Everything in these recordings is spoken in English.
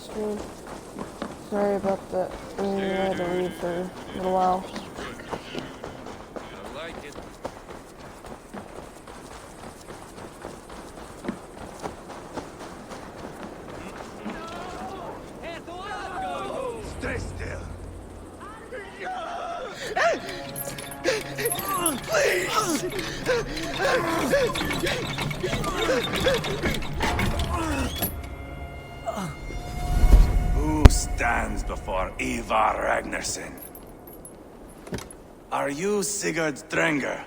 stream. Sorry about that. I had to leave for a little while. I like it. Stay still. Who stands before Ivar Ragnarsson? Are you Sigurd Drenger?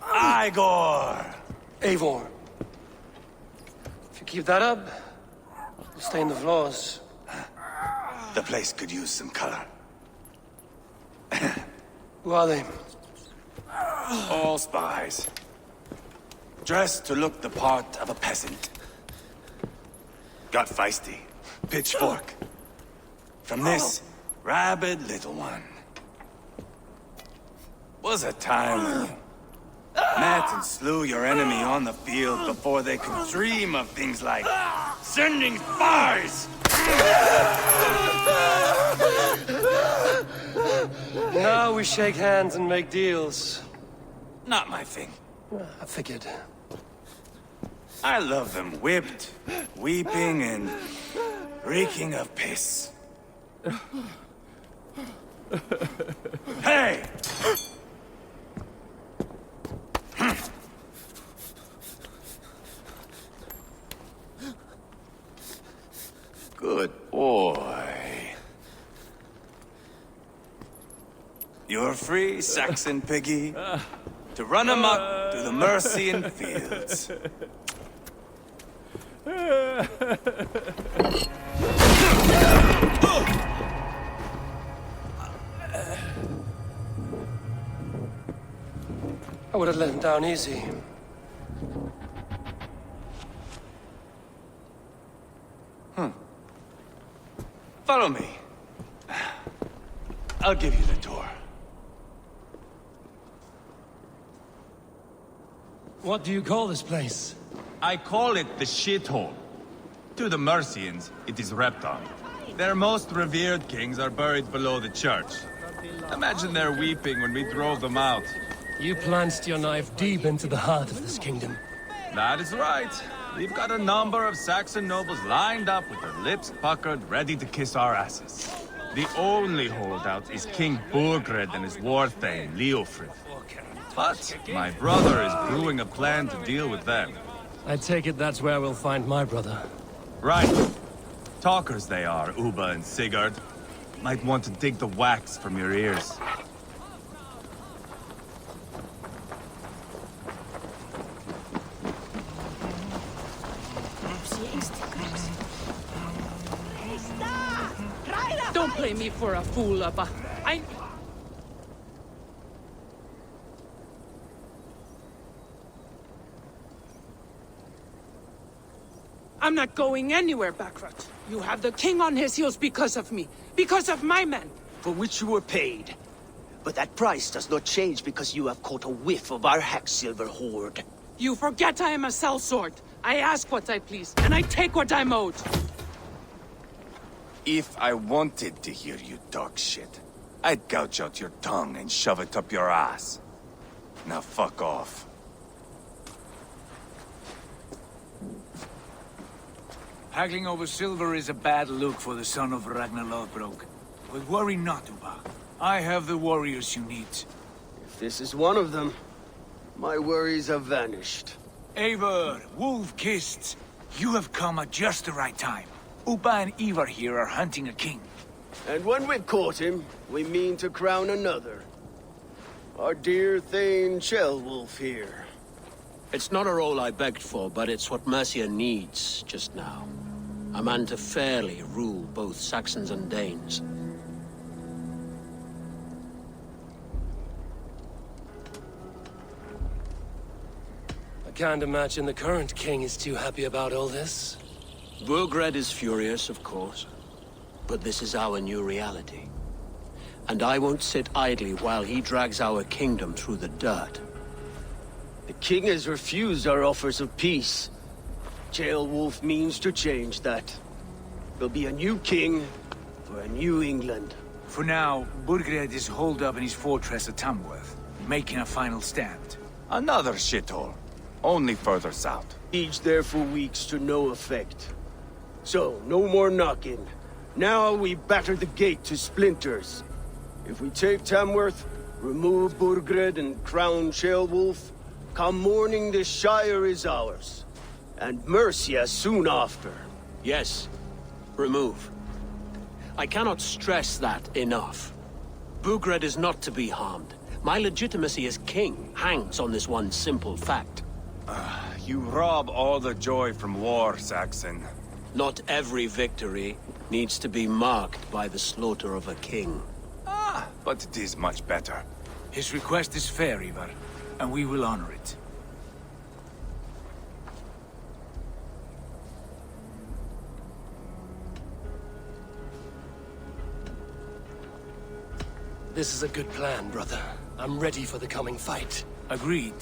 Igor! Eivor. If you keep that up, you'll stain the floors. The place could use some color. Who are they? All spies. Dressed to look the part of a peasant. Got feisty. Pitchfork. From this rabid little one. Was a time when you met and slew your enemy on the field before they could dream of things like sending spies! Now we shake hands and make deals. Not my thing. I figured. I love them whipped, weeping, and reeking of piss. Hey! Good boy. You're free, Saxon piggy, to run amok through the Mercian fields. I would have let him down easy. Follow me. I'll give you the tour. What do you call this place? I call it the shithole. To the Mercians, it is Repton. Their most revered kings are buried below the church. Imagine their weeping when we drove them out. You plunged your knife deep into the heart of this kingdom. That is right. We've got a number of Saxon nobles lined up with their lips puckered, ready to kiss our asses. The only holdout is King Burgred and his war thane, Leofrid. But my brother is brewing a plan to deal with them. I take it that's where we'll find my brother. Right. Talkers they are, Uba and Sigurd. Might want to dig the wax from your ears. Don't play me for a fool, Abba. I'm not going anywhere, Backrot. You have the king on his heels because of me. Because of my men. For which you were paid. But that price does not change because you have caught a whiff of our Hacksilver hoard. You forget I am a sellsword. I ask what I please, and I take what I'm owed. If I wanted to hear you talk shit, I'd gouge out your tongue and shove it up your ass. Now fuck off. Haggling over silver is a bad look for the son of Ragnar Lothbrok. But worry not, Uba. I have the warriors you need. If this is one of them, my worries have vanished. Eivor, wolf-kissed, you have come at just the right time. Uba and Ivar here are hunting a king. And when we've caught him, we mean to crown another. Our dear Thane Shellwolf here. It's not a role I begged for, but it's what Mercia needs just now. A man to fairly rule both Saxons and Danes. I can't imagine the current king is too happy about all this. Burgred is furious, of course. But this is our new reality. And I won't sit idly while he drags our kingdom through the dirt. The king has refused our offers of peace. Ceolwulf means to change that. There'll be a new king for a new England. For now, Burgred is holed up in his fortress at Tamworth, making a final stand. Another shithole. Only further south. Siege there for weeks to no effect. So, no more knocking. Now we batter the gate to splinters. If we take Tamworth, remove Burgred and crown Ceolwulf, come morning the Shire is ours. And Mercia soon after. Yes, remove. I cannot stress that enough. Burgred is not to be harmed. My legitimacy as king hangs on this one simple fact. You rob all the joy from war, Saxon. Not every victory needs to be marked by the slaughter of a king. But it is much better. His request is fair, Ivar, and we will honor it. This is a good plan, brother. I'm ready for the coming fight. Agreed.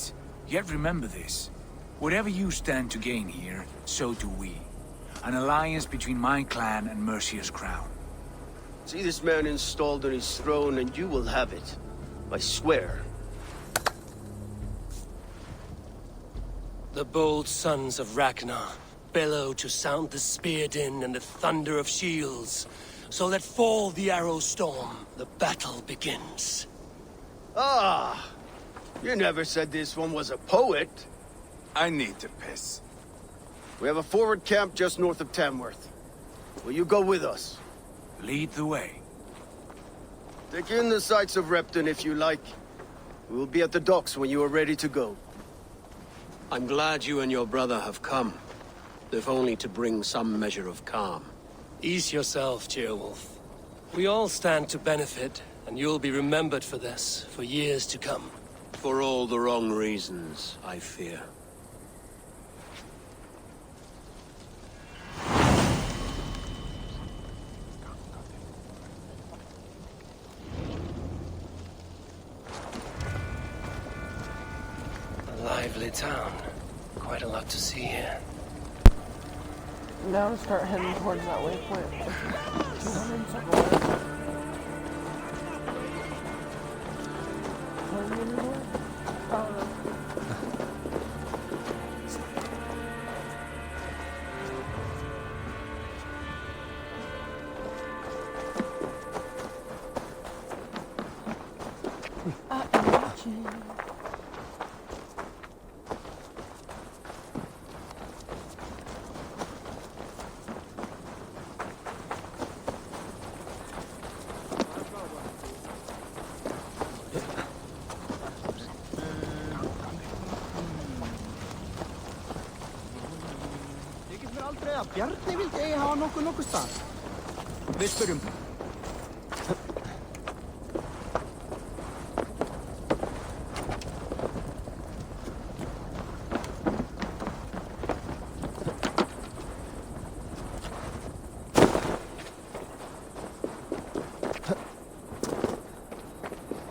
Yet remember this. Whatever you stand to gain here, so do we. An alliance between my clan and Mercia's crown. See this man installed on his throne and you will have it. I swear. The bold sons of Ragnar bellow to sound the spear din and the thunder of shields. So let fall the arrow storm. The battle begins. Ah! You never said this one was a poet. I need to piss. We have a forward camp just north of Tamworth. Will you go with us? Lead the way. Take in the sights of Repton if you like. We will be at the docks when you are ready to go. I'm glad you and your brother have come, if only to bring some measure of calm. Ease yourself, Ceolwulf. We all stand to benefit, and you'll be remembered for this, for years to come. For all the wrong reasons, I fear. A lively town. Quite a lot to see here. Now start heading towards that waypoint. 200 somewhere. Bjarni vildi eigi hafa nokkuð stað. Við spyrjum.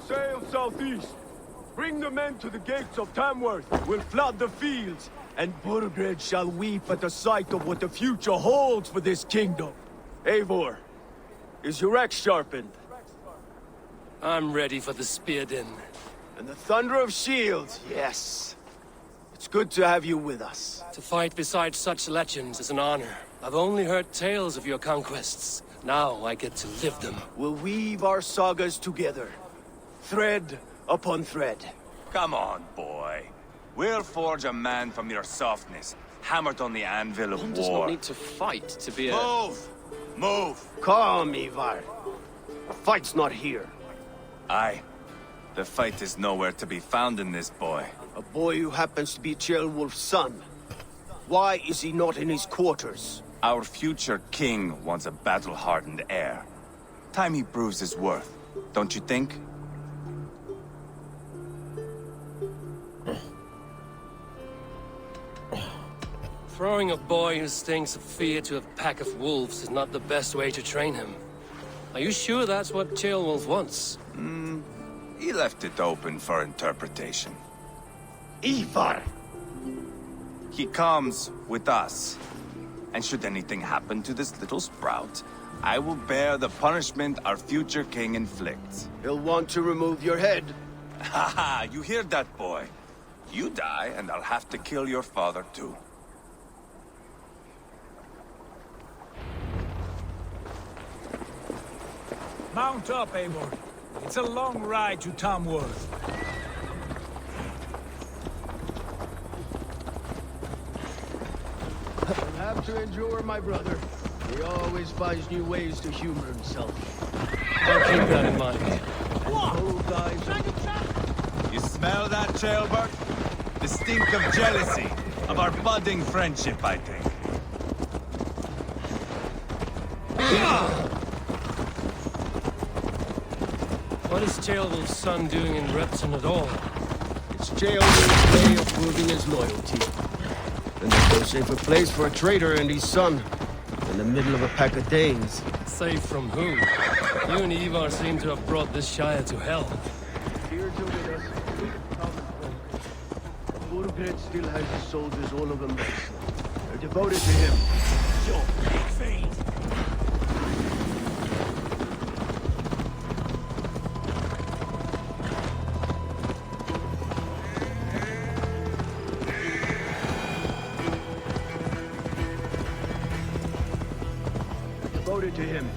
Sail southeast. Bring the men to the gates of Tamworth. We'll flood the fields. And Burgred shall weep at the sight of what the future holds for this kingdom. Eivor, is your axe sharpened? I'm ready for the spear din. And the thunder of shields, yes. It's good to have you with us. To fight beside such legends is an honor. I've only heard tales of your conquests. Now I get to live them. We'll weave our sagas together. Thread upon thread. Come on, boy. We'll forge a man from your softness, hammered on the anvil of One war. does not need to fight to be a... Move! Move! Calm, Ivar. The fight's not here. Aye. The fight is nowhere to be found in this boy. A boy who happens to be Ceolwulf's son. Why is he not in his quarters? Our future king wants a battle-hardened heir. Time he proves his worth, don't you think? Throwing a boy who stinks of fear to a pack of wolves is not the best way to train him. Are you sure that's what Ceolwulf wants? He left it open for interpretation. Ivar! He comes with us. And should anything happen to this little sprout, I will bear the punishment our future king inflicts. He'll want to remove your head. Haha, you hear that, boy? You die, and I'll have to kill your father, too. Mount up, Eivor. It's a long ride to Tamworth. Have to endure, my brother. He always finds new ways to humor himself. I'll keep that in mind. Old guys. You smell that, Jailbird? The stink of jealousy, of our budding friendship, I think. What is Ceolwulf's son doing in Repton at all? It's Ceolwulf's way of proving his loyalty. And there's no safer place for a traitor and his son in the middle of a pack of Danes. Safe from who? You and Ivar seem to have brought this Shire to hell. Here to with us, common folk. Burgred still has his soldiers all over Mercia. They're devoted to him. Your big fiend! Devoted to him.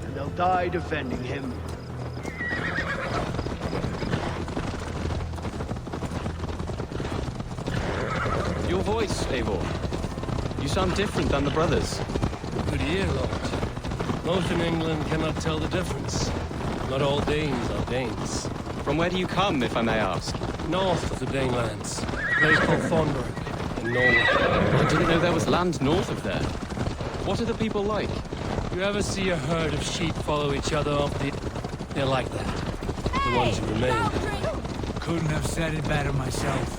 And they'll die defending him. Your voice, Eivor. You sound different than the brothers. Good ear, Lord. Most in England cannot tell the difference. Not all Danes are Danes. From where do you come, if I may ask? North of the Danelands. A place called Thornburg, in Norway. I didn't know there was land north of there. What are the people like? You ever see a herd of sheep follow each other off the... They're like that. The ones who remain. Couldn't have said it better myself.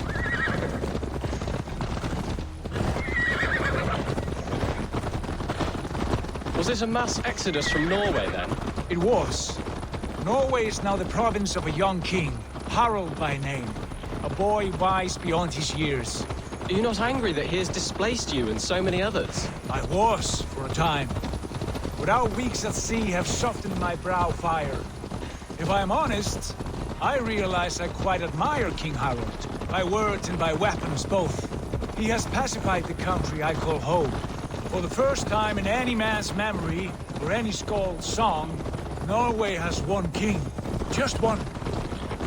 Was it a mass exodus from Norway, then? It was. Norway is now the province of a young king, Harald by name. A boy wise beyond his years. Are you not angry that he has displaced you and so many others? I was, for a time. But our weeks at sea have softened my brow fire. If I am honest, I realize I quite admire King Harald. By words and by weapons both. He has pacified the country I call home. For the first time in any man's memory, or any skald's song, Norway has one king. Just one.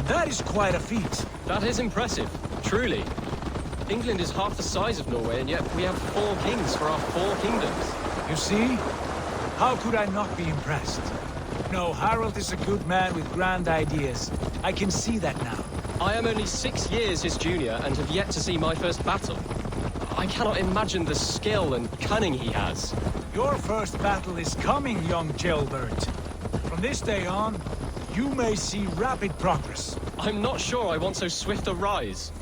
That is quite a feat. That is impressive, truly. England is half the size of Norway, and yet we have 4 kings for our 4 kingdoms. You see? How could I not be impressed? No, Harald is a good man with grand ideas. I can see that now. I am only 6 years his junior and have yet to see my first battle. I cannot imagine the skill and cunning he has. Your first battle is coming, young jailbird. From this day on, you may see rapid progress. I'm not sure I want so swift a rise.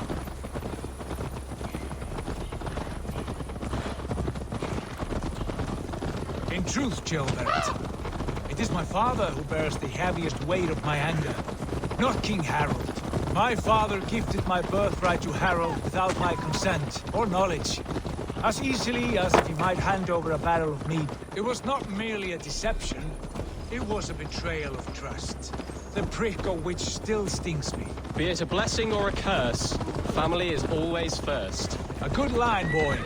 In truth, jailbird, it is my father who bears the heaviest weight of my anger, not King Harald. My father gifted my birthright to Harald without my consent or knowledge, as easily as if he might hand over a barrel of mead. It was not merely a deception, it was a betrayal of trust, the prick of which still stings me. Be it a blessing or a curse, family is always first. A good line, boy.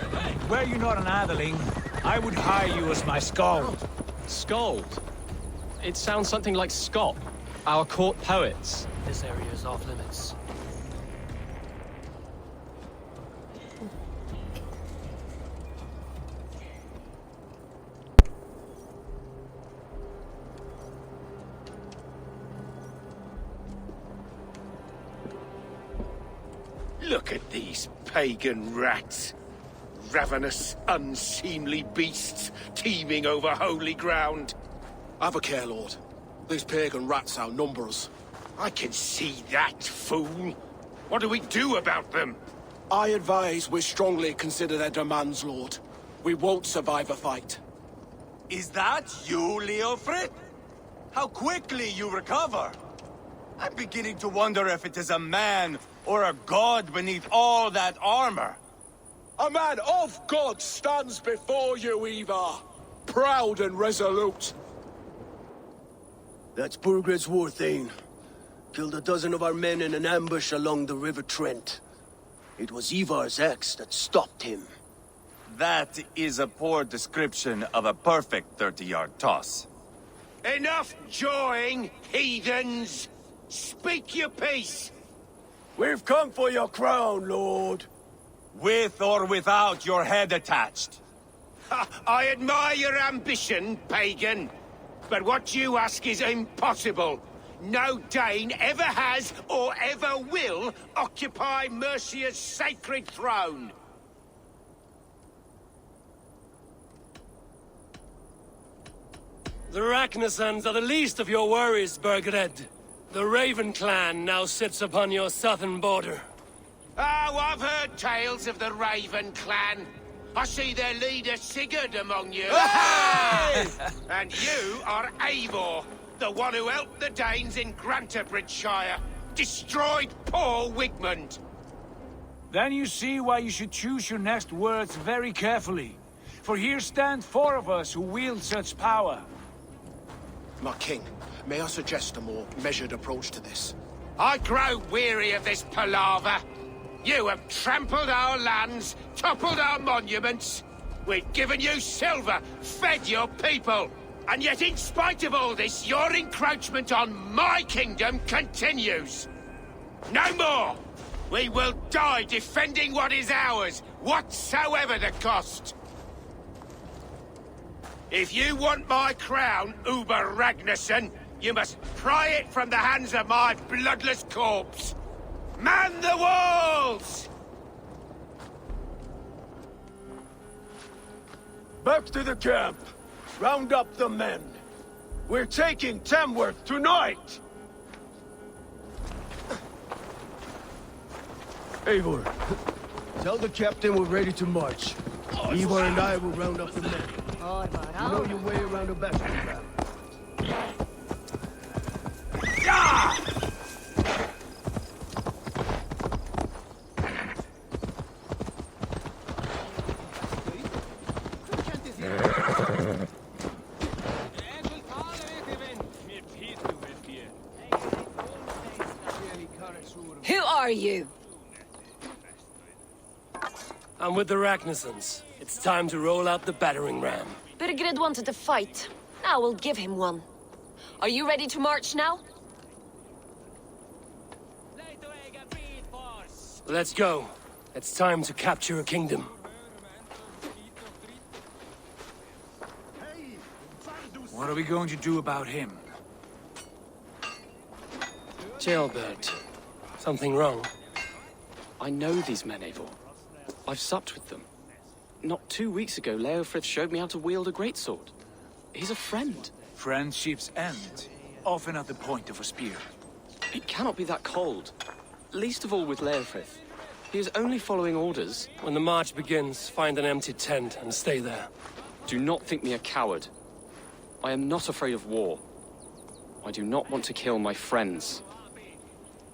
Were you not an atheling, I would hire you as my skald. Skald? It sounds something like Scott, our court poets. This area is off limits. Look at these pagan rats. Ravenous, unseemly beasts teeming over holy ground. Have a care, Lord. These pagan rats outnumber us. I can see that, fool. What do we do about them? I advise we strongly consider their demands, Lord. We won't survive a fight. Is that you, Leofrid? How quickly you recover! I'm beginning to wonder if it is a man or a god beneath all that armor. A man of God stands before you, Ivar. Proud and resolute. That's Burgred's war thane. Killed a dozen of our men in an ambush along the River Trent. It was Ivar's axe that stopped him. That is a poor description of a perfect 30-yard toss. Enough jawing, heathens! Speak your piece! We've come for your crown, Lord. With or without your head attached. Ha, I admire your ambition, pagan. But what you ask is impossible. No Dane ever has or ever will occupy Mercia's sacred throne. The Ragnarsons are the least of your worries, Burgred. The Raven clan now sits upon your southern border. Oh, I've heard tales of the Raven clan. I see their leader Sigurd among you. And you are Eivor, the one who helped the Danes in Grantabridgeshire. Destroyed poor Wigmund. Then you see why you should choose your next words very carefully. For here stand four of us who wield such power. My king, may I suggest a more measured approach to this? I grow weary of this palaver. You have trampled our lands, toppled our monuments. We've given you silver, fed your people. And yet in spite of all this, your encroachment on my kingdom continues. No more! We will die defending what is ours, whatsoever the cost. If you want my crown, Uber Ragnarsson, you must pry it from the hands of my bloodless corpse. Man the walls! Back to the camp. Round up the men. We're taking Tamworth tonight! Eivor, tell the captain we're ready to march. Ivar and I will round up the men. You know your way around a battleground. Who are you? I'm with the Ragnarsons. It's time to roll out the battering ram. Burgred wanted to fight. Now we'll give him one. Are you ready to march now? Let's go. It's time to capture a kingdom. What are we going to do about him? Jailbird. Something wrong? I know these men, Eivor. I've supped with them. Not 2 weeks ago, Leofrith showed me how to wield a greatsword. He's a friend. Friendship's end, often at the point of a spear. It cannot be that cold. Least of all with Leofrith. He is only following orders. When the march begins, find an empty tent and stay there. Do not think me a coward. I am not afraid of war. I do not want to kill my friends.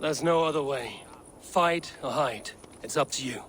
There's no other way. Fight or hide. It's up to you.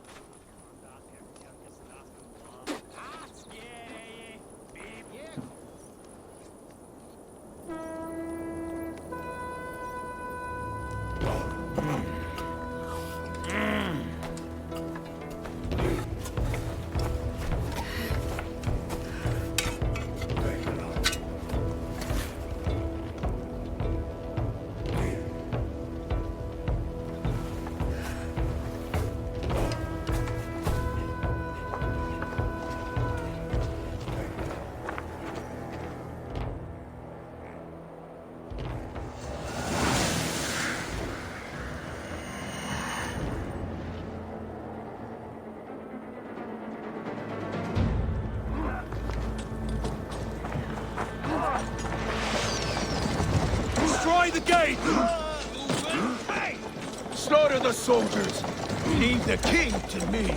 Destroy the gate! Slaughter the soldiers! Leave the king to me!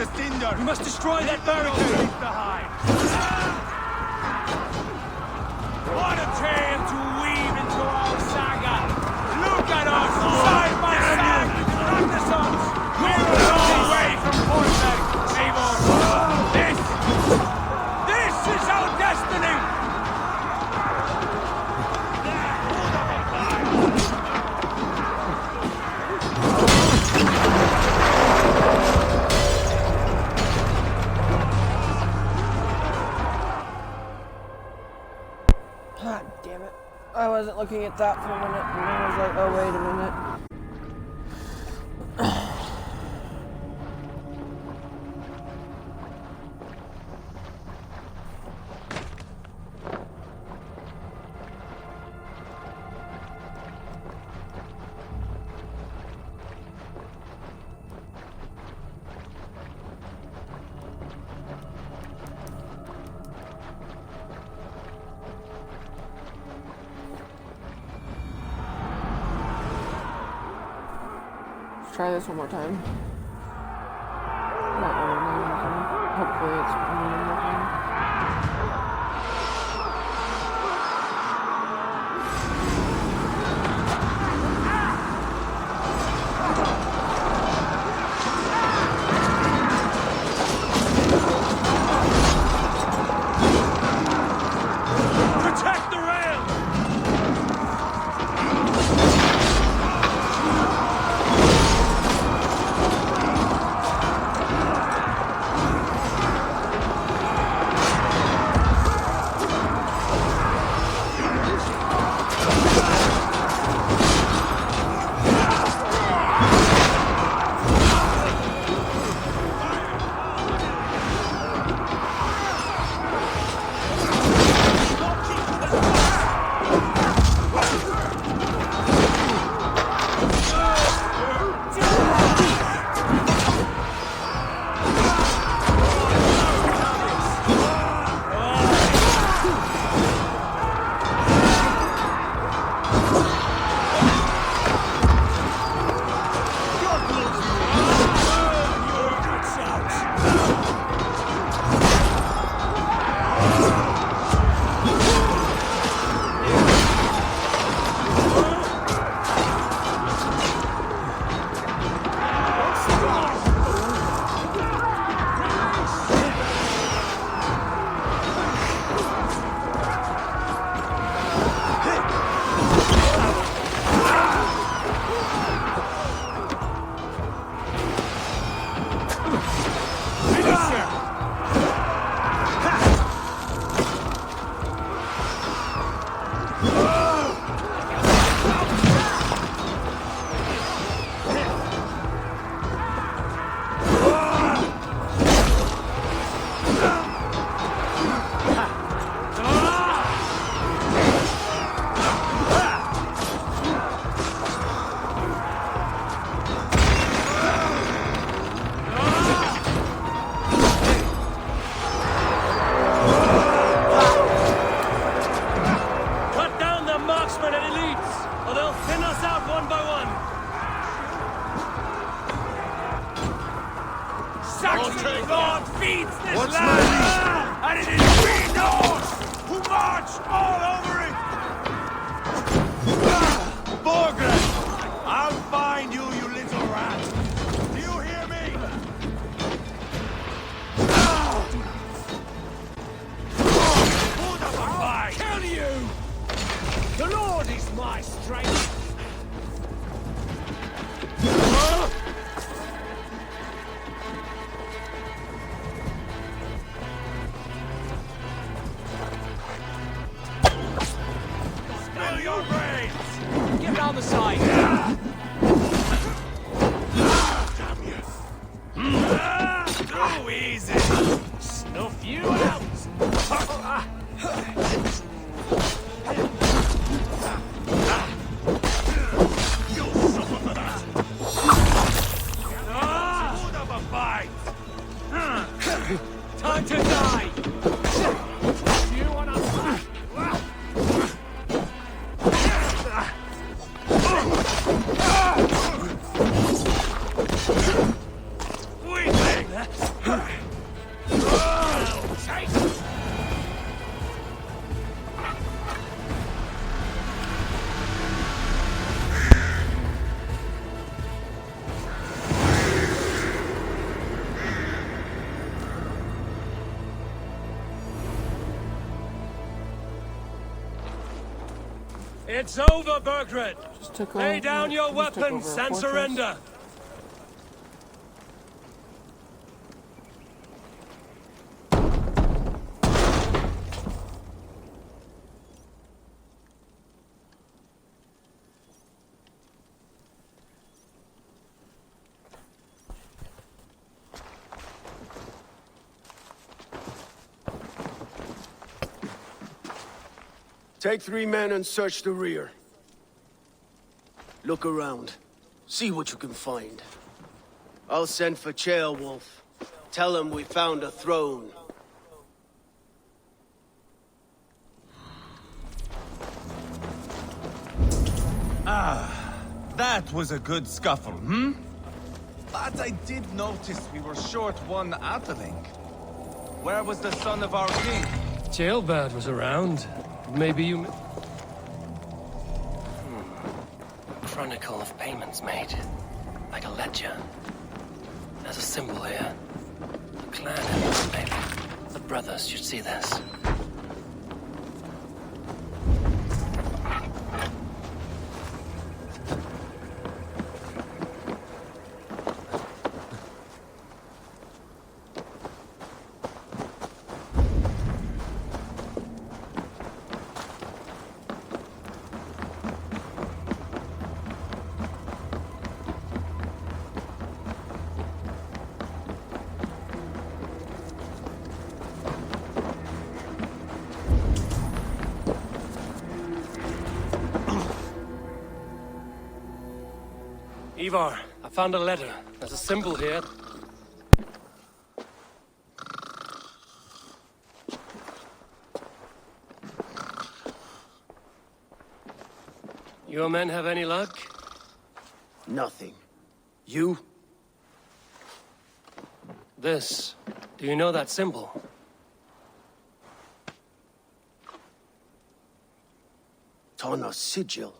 to cinder! We must destroy that barricade! What a tale to weave into our saga! Look at us, side by side with the Ragnarssons! We're a long way from Fortnite, Eivor! This is our destiny! God damn it. I wasn't looking at that for a minute, and I was like, oh, wait a minute. Let's try this one more time. Not one more time. Hopefully it's one more time. Protect the rail! Saxon God feeds this land! And it is we Norse who march all over it! Borgren! I'll find you, you little rat! Do you hear me? I'll kill you! The Lord is my strength! Spill your brains! Get round the side! Damn you! Go easy! Snuff you out! You'll suffer for that! Good of a fight! Time to die! You wanna fight? Weakling! It's over, Burgred! Just took Lay over, down your just took weapons over a and fortress. surrender! Take 3 men and search the rear. Look around. See what you can find. I'll send for Ceolwulf. Tell him we found a throne. That was a good scuffle, hmm? But I did notice we were short one Atheling. Where was the son of our king? Ceolbad was around. Maybe you... Chronicle of payments made. Like a ledger. There's a symbol here. A clan emblem, maybe. The brothers should see this. Ivar, I found a letter. There's a symbol here. Your men have any luck? Nothing. You? This. Do you know that symbol? Tana's sigil.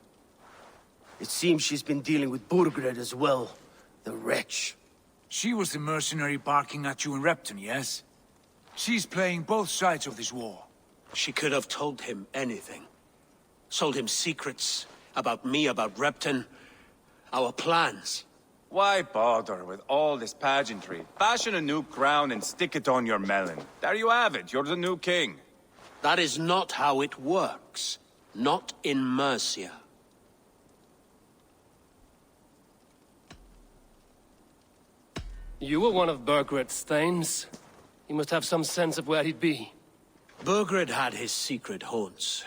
It seems she's been dealing with Burgred as well. The wretch. She was the mercenary barking at you in Repton, yes? She's playing both sides of this war. She could have told him anything. Sold him secrets about me, about Repton, our plans. Why bother with all this pageantry? Fashion a new crown and stick it on your melon. There you have it, you're the new king. That is not how it works. Not in Mercia. You were one of Burgred's thanes. He must have some sense of where he'd be. Burgred had his secret haunts,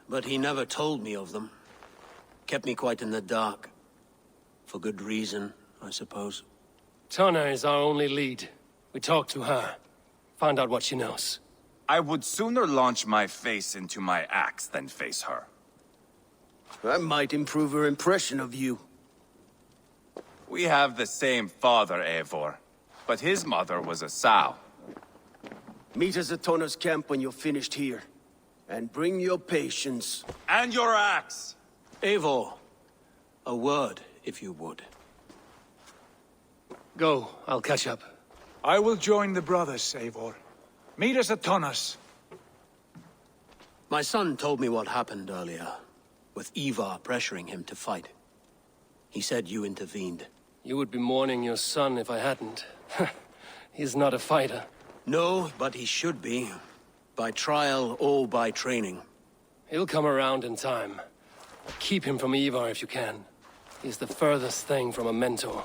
but he never told me of them. Kept me quite in the dark. For good reason, I suppose. Tana is our only lead. We talked to her. Find out what she knows. I would sooner launch my face into my axe than face her. That might improve her impression of you. We have the same father, Eivor, but his mother was a sow. Meet us at Tana's camp when you're finished here. And bring your patience. And your axe! Eivor, a word, if you would. Go, I'll catch up. I will join the brothers, Eivor. Meet us at Tonnas. My son told me what happened earlier, with Ivar pressuring him to fight. He said you intervened. You would be mourning your son if I hadn't. He's not a fighter. No, but he should be. By trial or by training. He'll come around in time. Keep him from Ivar if you can. He's the furthest thing from a mentor.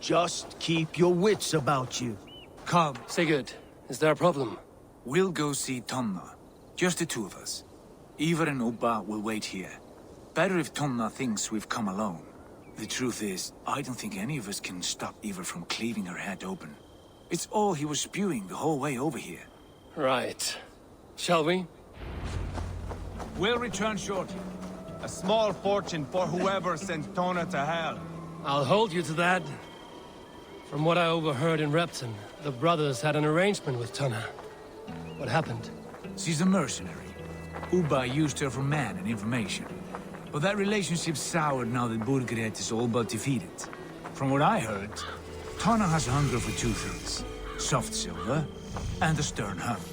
Just keep your wits about you. Come. Sigurd, is there a problem? We'll go see Tonna. Just the two of us. Ivar and Ubba will wait here. Better if Tonna thinks we've come alone. The truth is, I don't think any of us can stop Ivar from cleaving her head open. It's all he was spewing the whole way over here. Right. Shall we? We'll return shortly. A small fortune for whoever sent Tona to hell. I'll hold you to that. From what I overheard in Repton, the brothers had an arrangement with Tonna. What happened? She's a mercenary. Ubba used her for man and information. But that relationship soured now that Burgred is all but defeated. From what I heard, Tonna has hunger for two things. Soft silver and a stern hunt.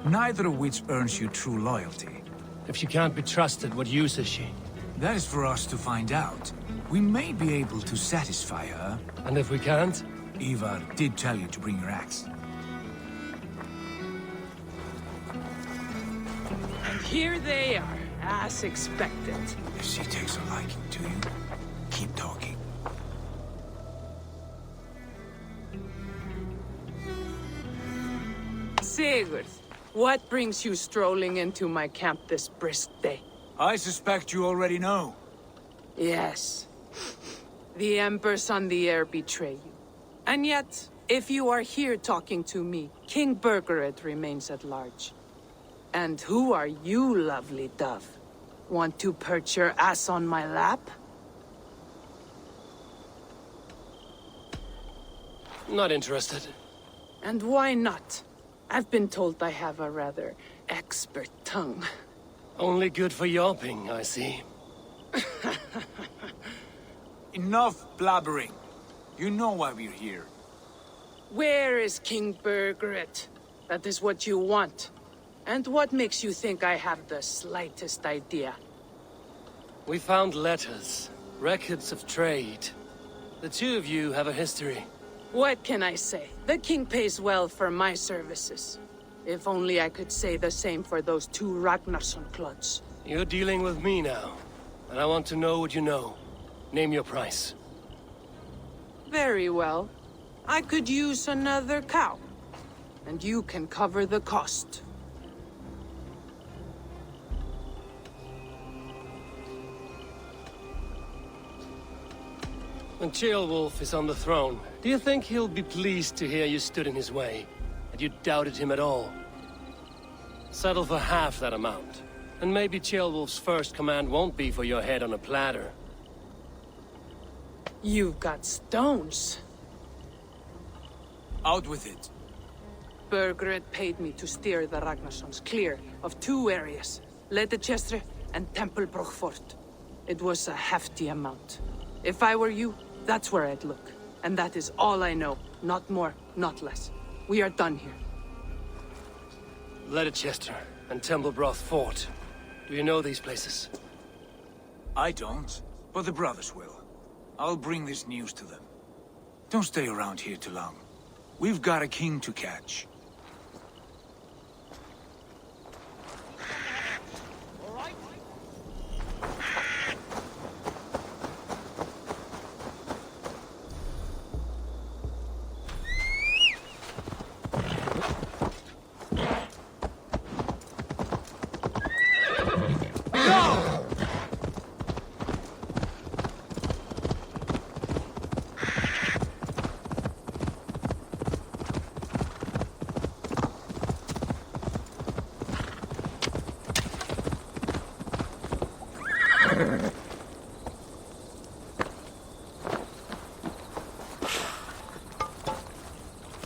Neither of which earns you true loyalty. If she can't be trusted, what use is she? That is for us to find out. We may be able to satisfy her. And if we can't? Ivar did tell you to bring your axe. And here they are, as expected. If she takes a liking to you, keep talking. Sigurd, what brings you strolling into my camp this brisk day? I suspect you already know. Yes. The Embers on the air betray you. And yet, if you are here talking to me, King Burgred remains at large. And who are you, lovely dove? Want to perch your ass on my lap? Not interested. And why not? I've been told I have a rather expert tongue. Only good for yelping, I see. Enough blabbering. You know why we're here. Where is King Burgred? That is what you want. And what makes you think I have the slightest idea? We found letters, records of trade. The two of you have a history. What can I say? The king pays well for my services. If only I could say the same for those two Ragnarsson clods. You're dealing with me now, and I want to know what you know. Name your price. Very well. I could use another cow. And you can cover the cost. When Ceolwulf is on the throne, do you think he'll be pleased to hear you stood in his way? That you doubted him at all? Settle for half that amount. And maybe Ceolwulf's first command won't be for your head on a platter. You've got stones. Out with it. Burgred paid me to steer the Ragnarssons clear of two areas, Ledechestre and Templebroch Fort. It was a hefty amount. If I were you, that's where I'd look. And that is all I know. Not more, not less. We are done here. Ledechestre and Templebroch Fort. Do you know these places? I don't, but the brothers will. I'll bring this news to them. Don't stay around here too long. We've got a king to catch.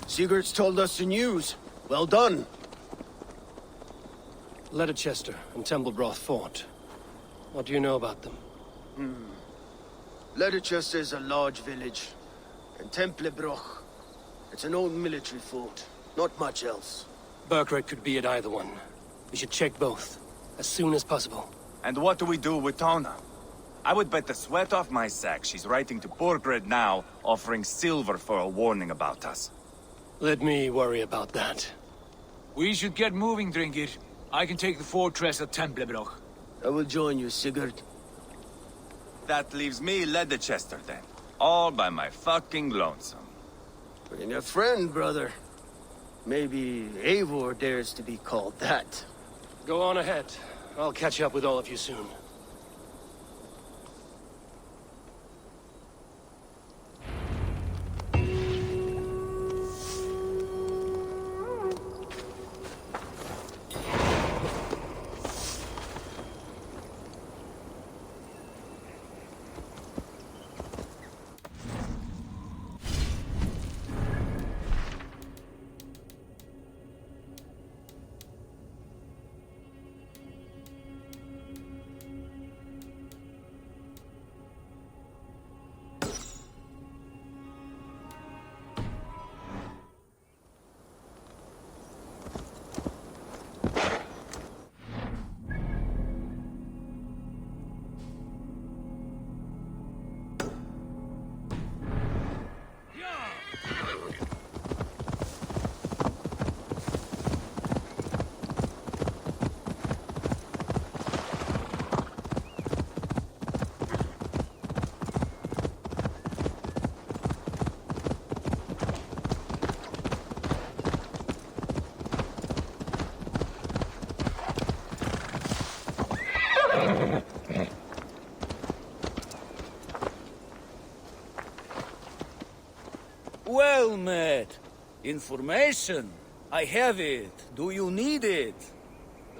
Sigurd's told us the news. Well done. Ledechestre and Templebroch Fort. What do you know about them? Ledechestre is a large village. And Templebroch, it's an old military fort. Not much else. Burgred could be at either one. We should check both, as soon as possible. And what do we do with Tona? I would bet the sweat off my sack she's writing to Borgred now, offering silver for a warning about us. Let me worry about that. We should get moving, Dringir. I can take the fortress at Templebroch. I will join you, Sigurd. That leaves me Ledechestre then. All by my fucking lonesome. Bring a friend, brother. Maybe Eivor dares to be called that. Go on ahead. I'll catch up with all of you soon. Well met. Information. I have it. Do you need it?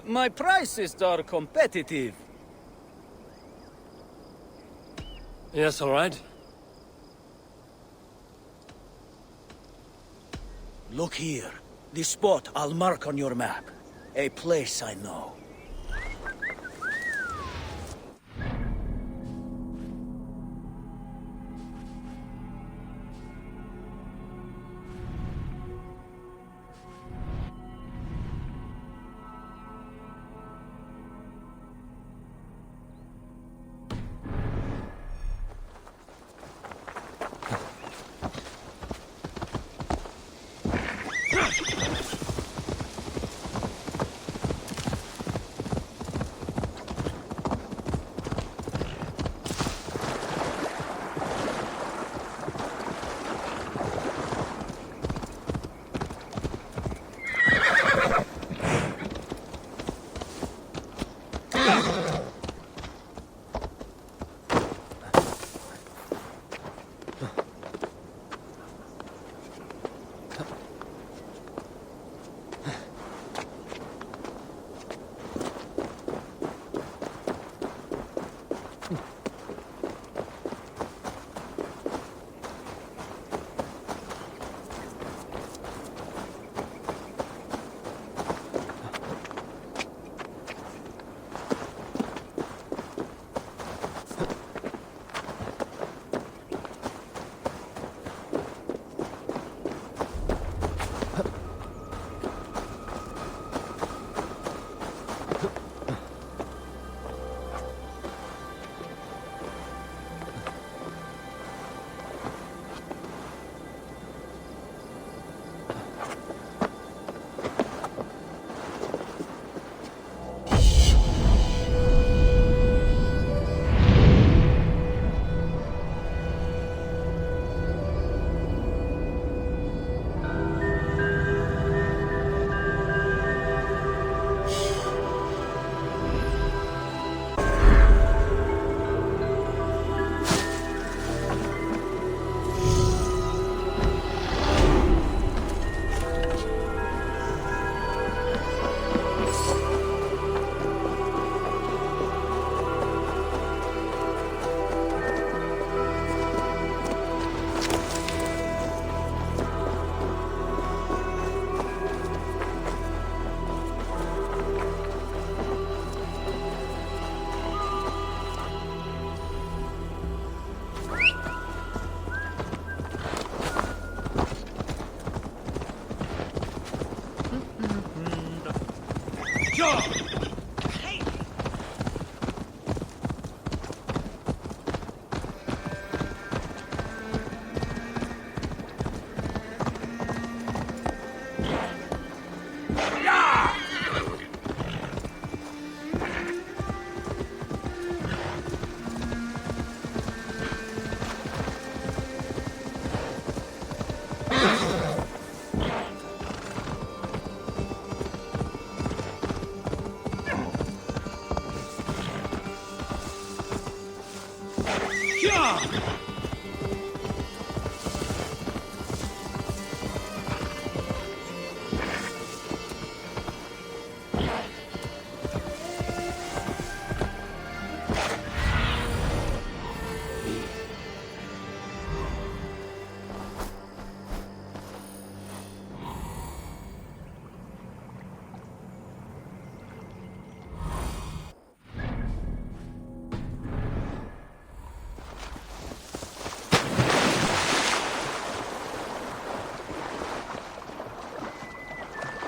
My prices are competitive. Yes, all right. Look here. This spot I'll mark on your map. A place I know.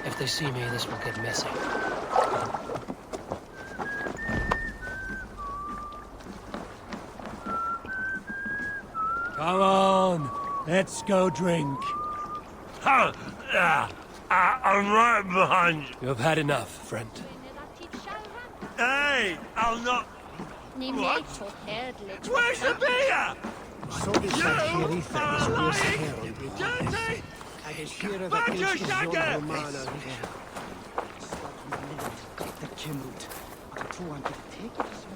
If they see me, this will get messy. Come on, let's go drink. I'm right behind you. You have had enough, friend. Hey, I'll not... What? Where's the beer? Så det är sheriffen som är skären. Dirty! Back your shagger! Det kommer ut. Jag tror han kan ta det så.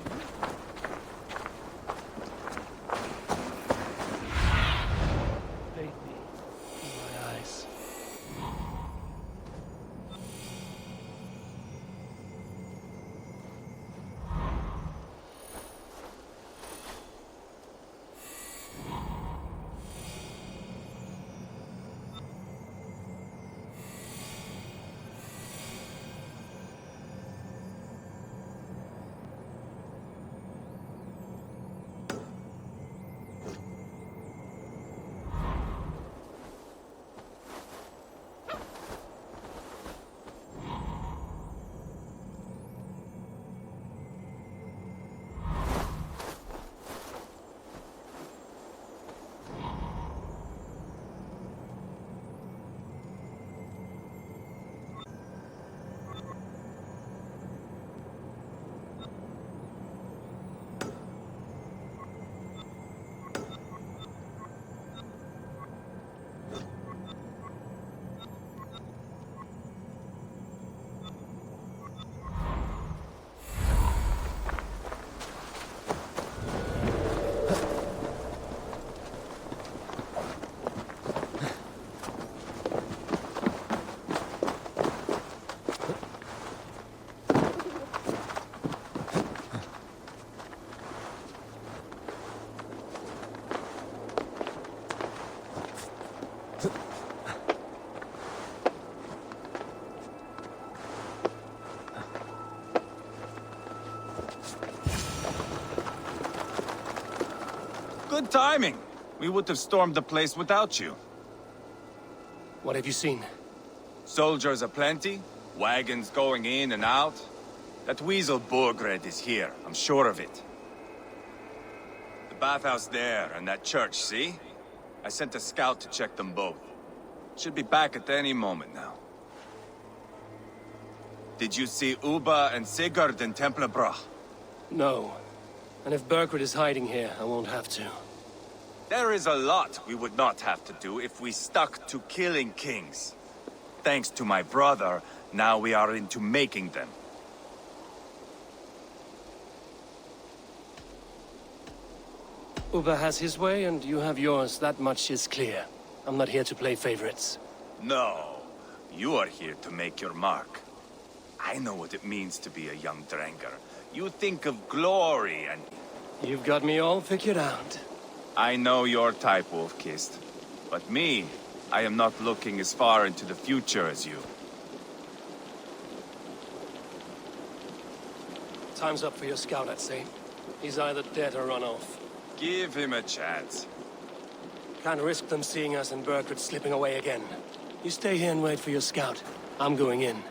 Bait me in my eyes. Good timing. We would have stormed the place without you. What have you seen? Soldiers aplenty, wagons going in and out. That weasel Borgred is here, I'm sure of it. The bathhouse there and that church, see? I sent a scout to check them both. Should be back at any moment now. Did you see Uba and Sigurd in Templebrach? No. And if Burkred is hiding here, I won't have to. There is a lot we would not have to do if we stuck to killing kings. Thanks to my brother, now we are into making them. Uba has his way, and you have yours. That much is clear. I'm not here to play favorites. No, you are here to make your mark. I know what it means to be a young Dranger. You think of glory and... You've got me all figured out. I know your type, Wolf-Kissed. But me, I am not looking as far into the future as you. Time's up for your scout, I'd say. He's either dead or run off. Give him a chance. Can't risk them seeing us and Burkred slipping away again. You stay here and wait for your scout. I'm going in.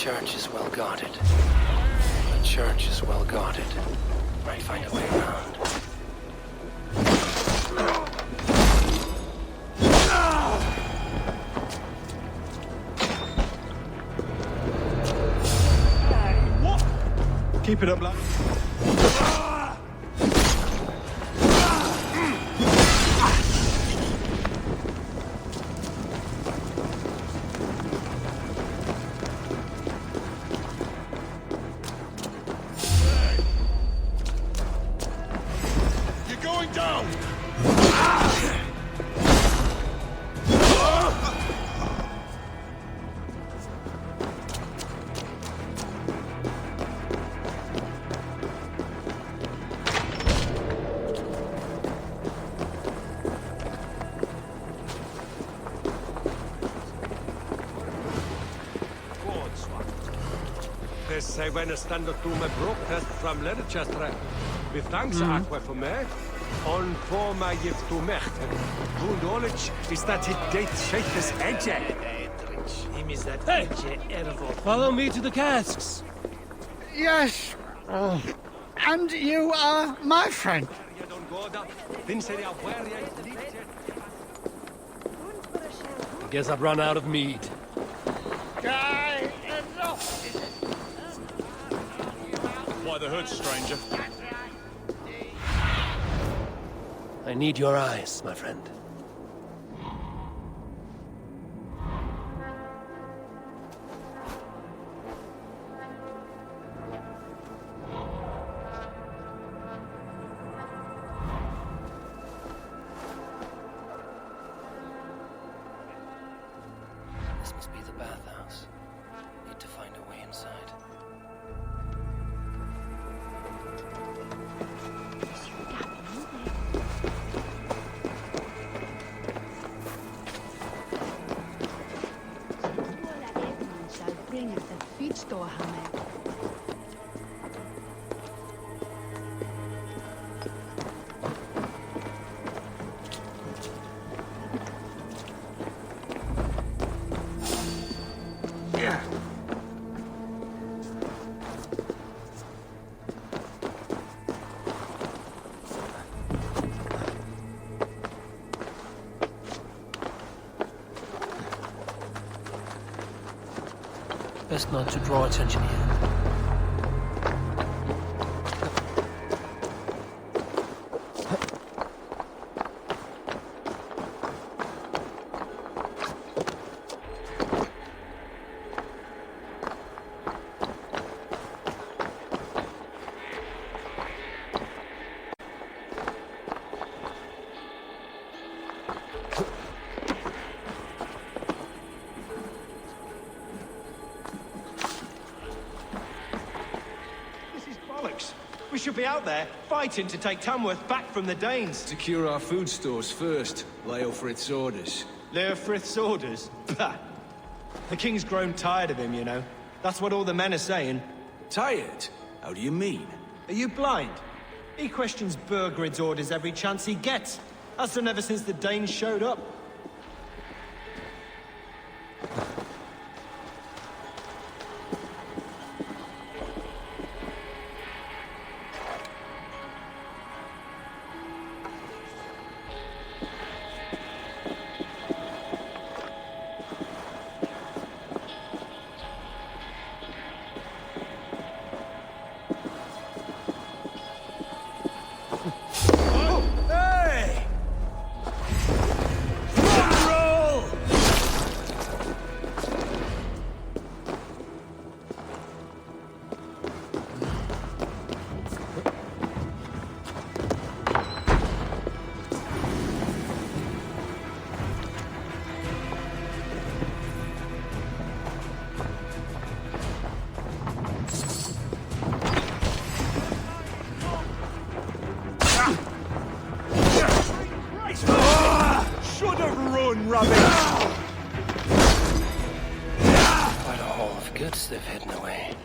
church is well guarded. The church is well guarded. Might find a way around. Keep it up, lad. You're going down! Zij weinig standaard toe met brooktest from Lerchestre. We thanks aqua for me. On for my gift to mecht. Who knowledge is that it date shape this edge. Hey! Follow me to the casks. Yes. And you are my friend. Guess I've run out of mead. Why the hood, stranger? I need your eyes, my friend. This must be the bathhouse. Need to find a way inside. Best not to draw attention here. We should be out there, fighting to take Tamworth back from the Danes. Secure our food stores first. Leofrith's orders. Leofrith's orders? Bah! The king's grown tired of him, you know. That's what all the men are saying. Tired? How do you mean? Are you blind? He questions Burgred's orders every chance he gets. Has done ever since the Danes showed up. Quite a haul of goods they've hidden away.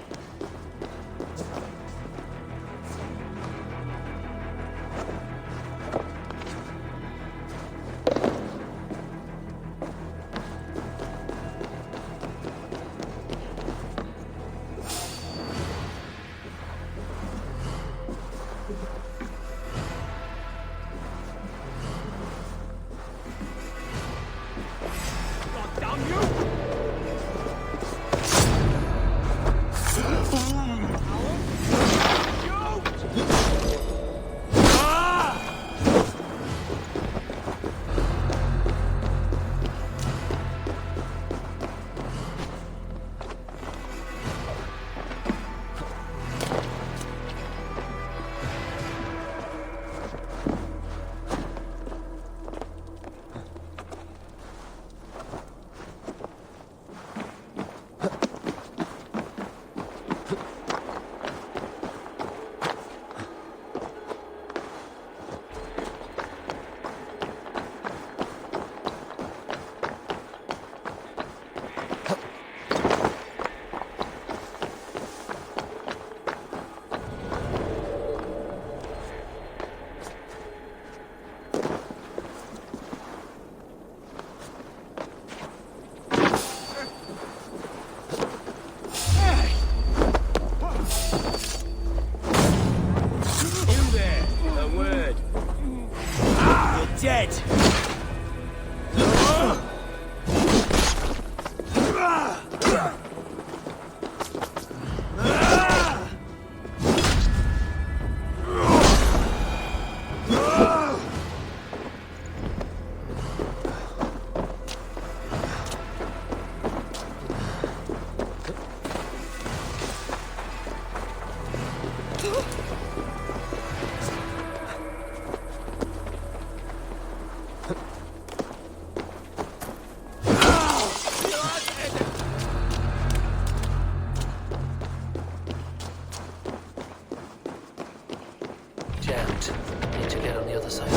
Jammed. Need to get on the other side.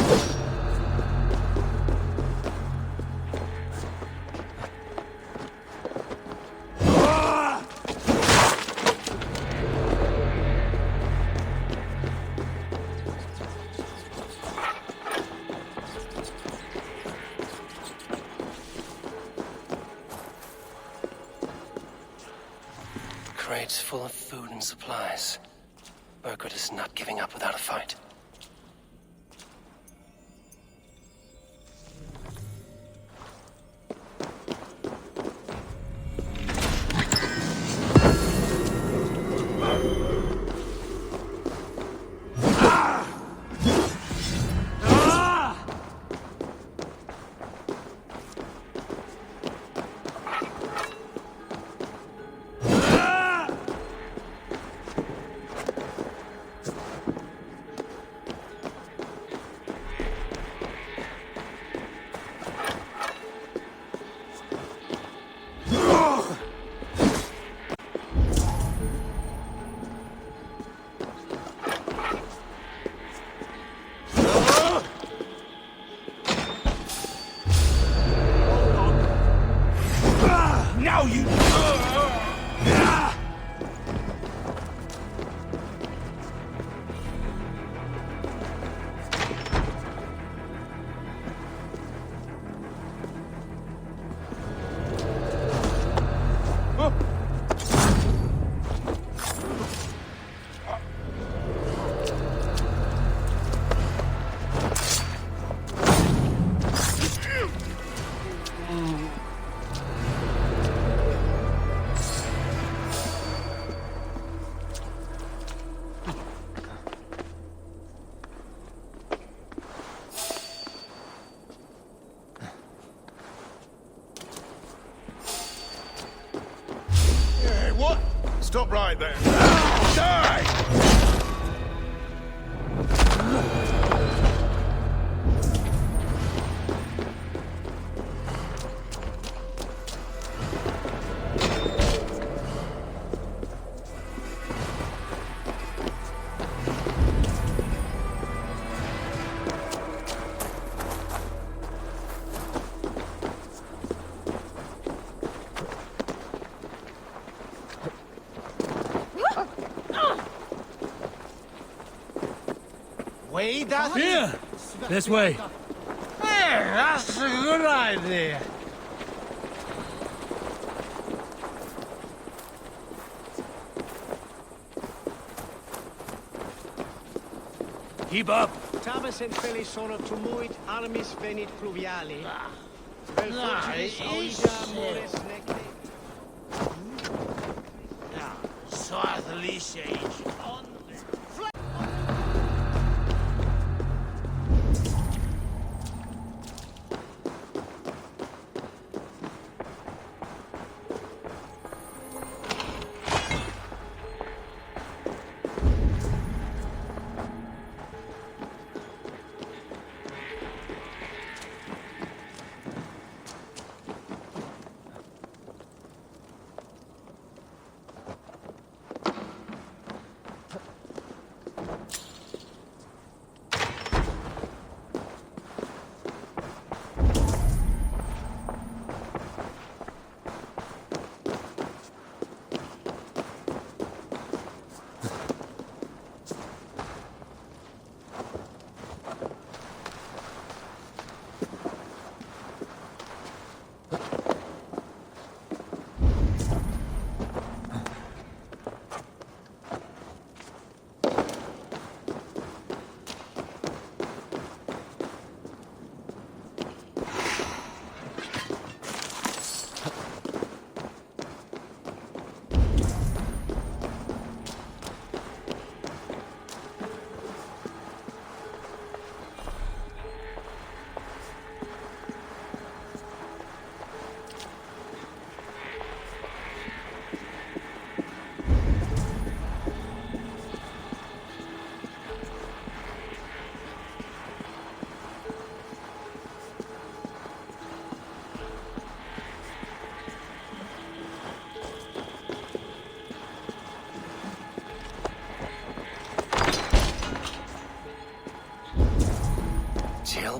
Crates full of food and supplies. Burgred is not giving up without a fight. Now you... What? Stop right there. Die! Way down Here! This way. Hey, that's a good idea. Keep up. Tabas et fellis sono tumuit armis venit pluviali. Vel Nah, fortunis it is auida shit. mores necte. So at least on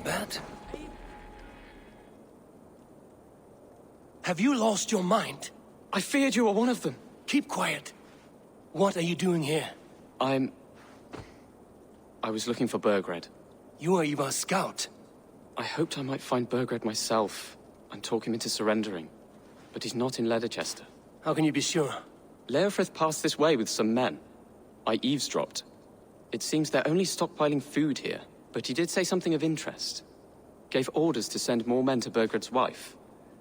Ceolbert? Have you lost your mind? I feared you were one of them. Keep quiet. What are you doing here? I was looking for Burgred. You are Ivar's scout. I hoped I might find Burgred myself and talk him into surrendering. But he's not in Leicester. How can you be sure? Leofrith passed this way with some men. I eavesdropped. It seems they're only stockpiling food here, but he did say something of interest. Gave orders to send more men to Burgred's wife,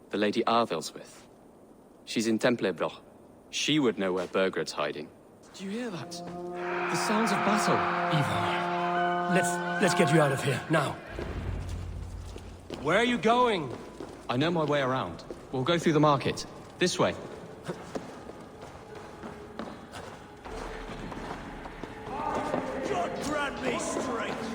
the Lady Arvelswith. She's in Templebroch. She would know where Burgred's hiding. Do you hear that? The sounds of battle. Ivar, let's get you out of here, now. Where are you going? I know my way around. We'll go through the market. This way. God grant me strength!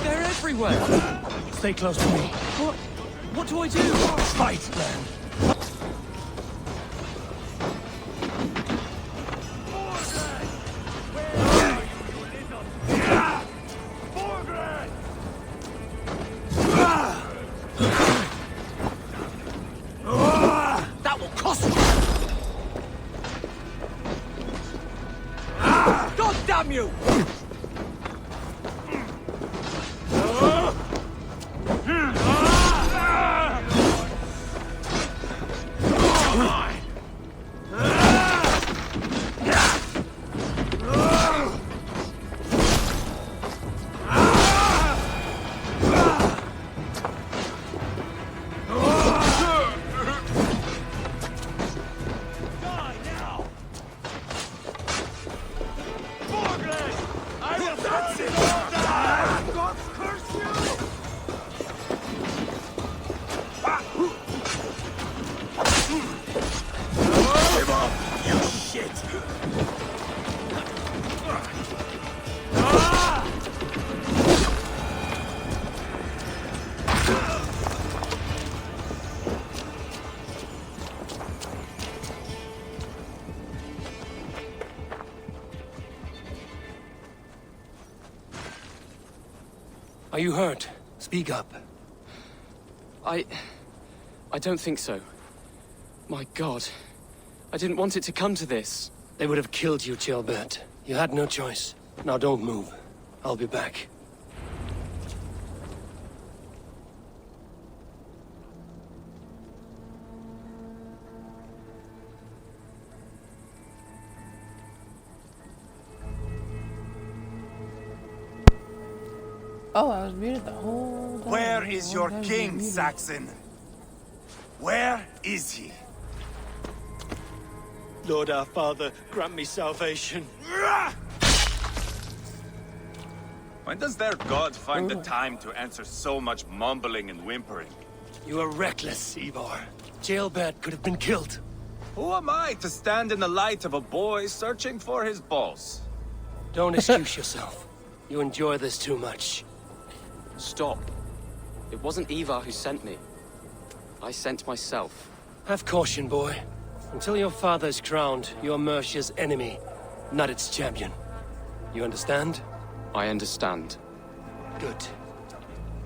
They're everywhere! Stay close to me. What do I do? Fight, man! That will cost you! God damn you! Are you hurt? Speak up. I don't think so. My God. I didn't want it to come to this. They would have killed you, Ceolbert. You had no choice. Now don't move. I'll be back. Oh, I was muted the whole time. Where is your king, Saxon? Where is he? Lord our Father, grant me salvation. When does their god find the time to answer so much mumbling and whimpering? You are reckless, Ivar. Ceolbert could have been killed. Who am I to stand in the light of a boy searching for his balls? Don't excuse yourself. You enjoy this too much. Stop. It wasn't Ivar who sent me. I sent myself. Have caution, boy. Until your father's crowned, you're Mercia's enemy, not its champion. You understand? I understand. Good.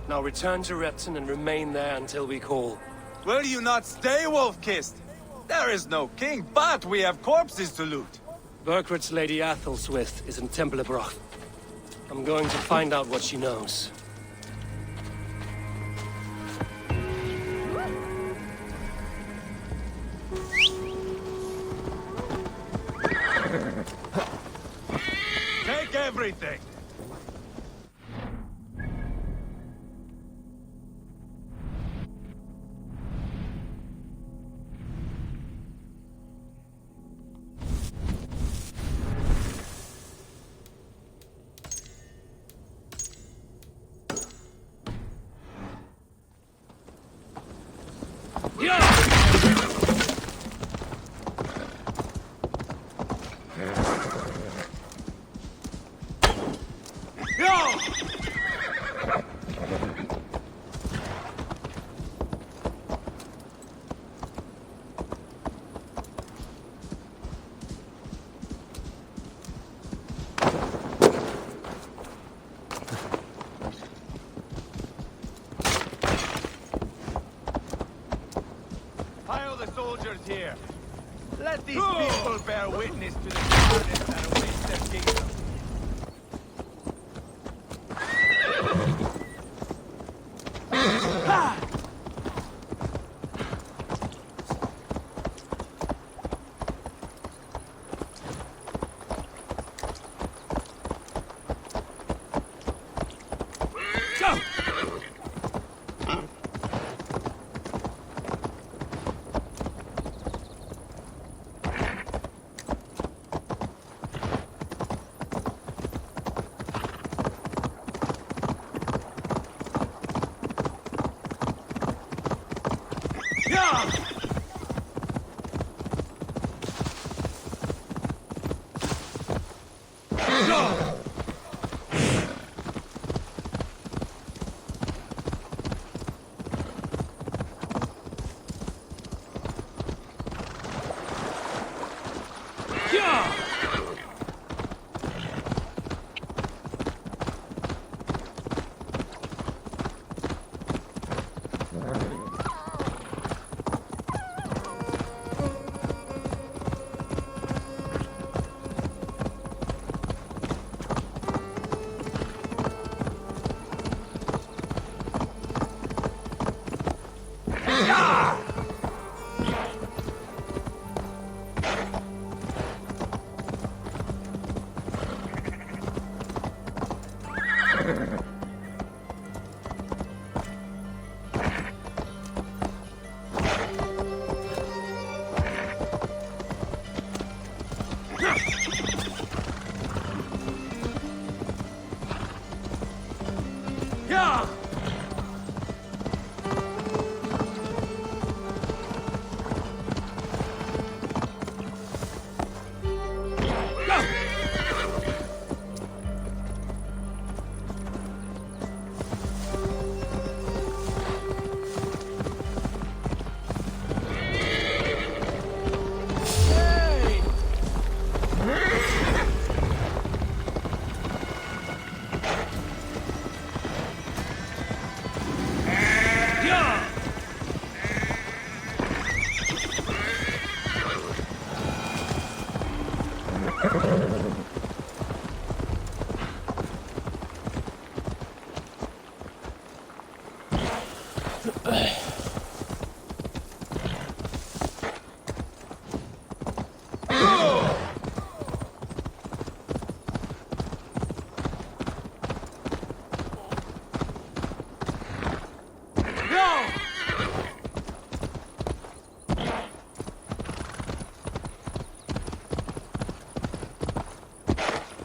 Now return to Repton and remain there until we call. Will you not stay, Wolf-Kissed? There is no king, but we have corpses to loot. Burgred's Lady Athelstwith is in Templebroch. I'm going to find out what she knows. Take everything! here. Let these people bear witness to the carnage that awaits their kingdom.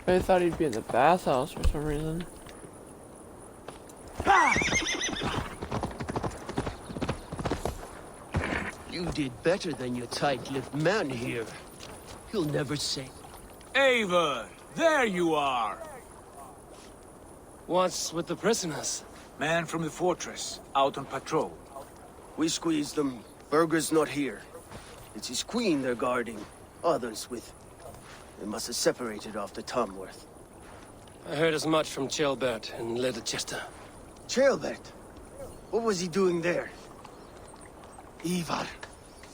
I thought he'd be in the bathhouse for some reason. You did better than your tight-lipped man here. He'll never say. Eivor, there you are! What's with the prisoners? Man from the fortress, out on patrol. We squeezed them. Berger's not here. It's his queen they're guarding. Others with... They must have separated after Tamworth. I heard as much from Chelbert and Leicester. Chelbert? What was he doing there? Ivar.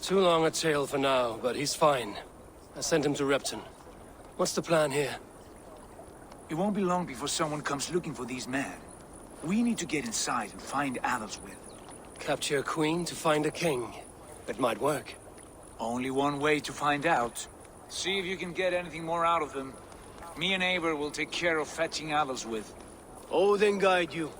Too long a tale for now, but he's fine. I sent him to Repton. What's the plan here? It won't be long before someone comes looking for these men. We need to get inside and find Adelswith. Capture a queen to find a king. It might work. Only one way to find out. See if you can get anything more out of them. Me and Eivor will take care of fetching Adelswith. Oh, then guide you.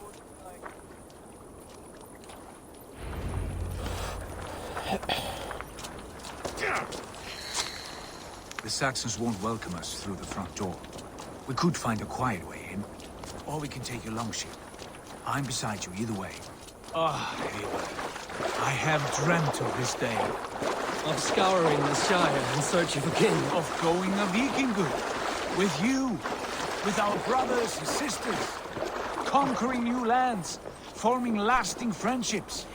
The Saxons won't welcome us through the front door. We could find a quiet way in, or we can take your longship. I'm beside you either way. Ah, Eivor. I have dreamt of this day. Of scouring the Shire in search of a king. Of going a Vikingur. With you. With our brothers and sisters. Conquering new lands. Forming lasting friendships.